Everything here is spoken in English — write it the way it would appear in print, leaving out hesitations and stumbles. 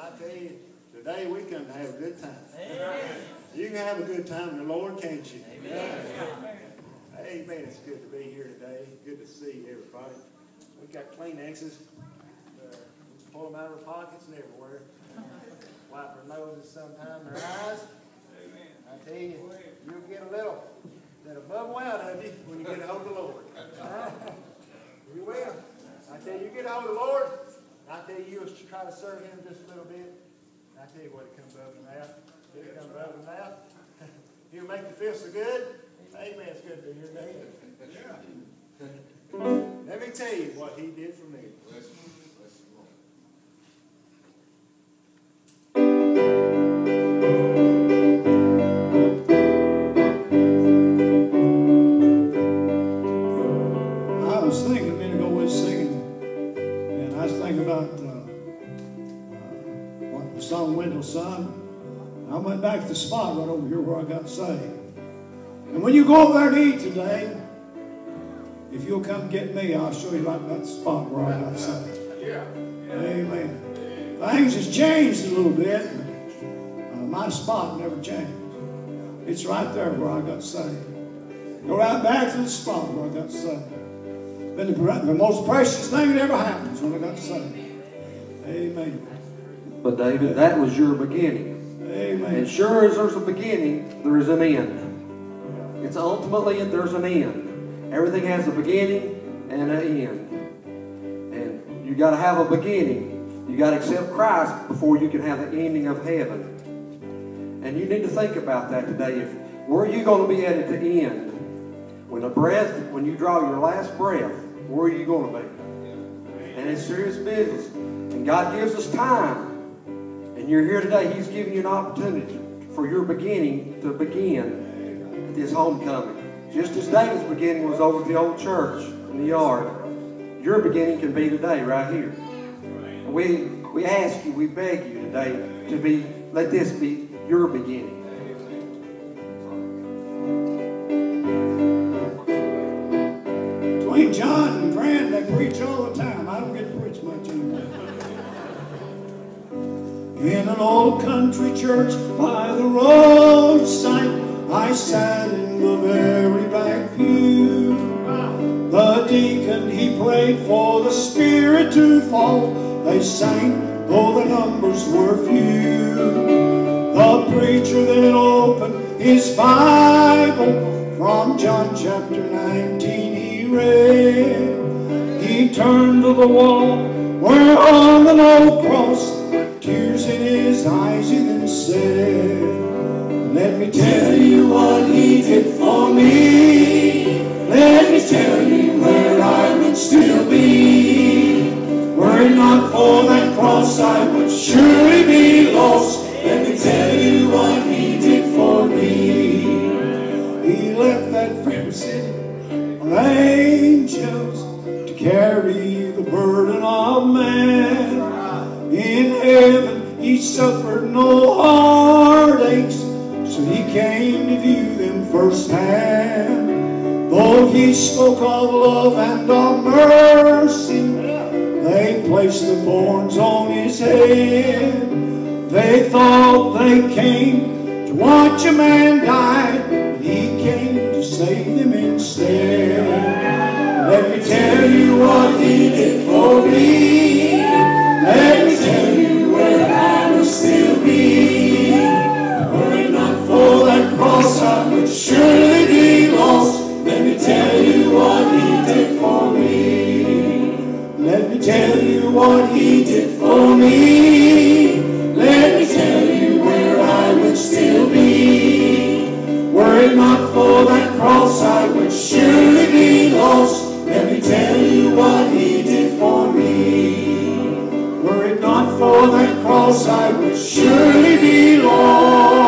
I tell you, today we come to have a good time. Amen. You can have a good time in the Lord, can't you? Amen. Amen. It's good to be here today. Good to see everybody. We got Kleenexes. We pull them out of our pockets and everywhere. Wipe our noses sometime, their eyes. Amen. I tell you, you'll get a little bubble out of you when you get a hold of the Lord. You will. I tell you, you get a hold of the Lord, I tell you, you'll try to serve Him just a little bit. I tell you what, it comes up and out. It comes up and out. He'll make you feel so good. Amen. It's good to be here today. Yeah. Let me tell you what He did for me. I was thinking a minute ago we was singing, and I was thinking about what the song Wendell sung. I went back to the spot right over here where I got saved. And when you go over there to eat today, if you'll come get me, I'll show you right about the spot where I got saved. Yeah. Amen. Things has changed a little bit. My spot never changed. It's right there where I got saved. Go right back to the spot where I got saved. Been the most precious thing that ever happens when I got saved. Amen. But David, that was your beginning. Amen. And sure as there's a beginning, there is an end. It's ultimately there's an end. Everything has a beginning and an end. And you got to have a beginning. You got to accept Christ before you can have the ending of heaven. And you need to think about that today. Where are you going to be at the end? When you draw your last breath, where are you going to be? And it's serious business. And God gives us time. And you're here today. He's giving you an opportunity for your beginning to begin at this homecoming. Just as David's beginning was over at the old church in the yard, your beginning can be today right here. We ask you, we beg you today to let this be your beginning. Between John and Duran, they preach all the time. I don't get to preach much anymore. In an old country church by the roadside, I sat in the very back pew. The deacon, he prayed for the Spirit to fall. They sang, though the numbers were few. The preacher then opened his Bible. From John chapter 19 he read. He turned to the wall where hung an old cross. Tears in his eyes, he then said, let me tell you what He did for me. Let me tell you where I would still be. Were it not for that cross, I would surely be lost. Let me tell you what He did for me. He left that fair city of angels to carry the burden of man. In heaven He suffered no heartaches, so He came to view them firsthand. Though He spoke of love and of mercy, they placed the thorns on His head. They thought they came to watch a man die, but He came to save them instead. Let me tell you what He did for me. Let me tell you where I would still be. Were it not for that cross, I would surely be lost. Let me tell you what He did for me. Let me tell you what He did for me. Let me tell you where I would still be. Were it not for that cross, I would surely be lost. Let me tell you what He did for me. Were it not for that cross, I would surely be lost.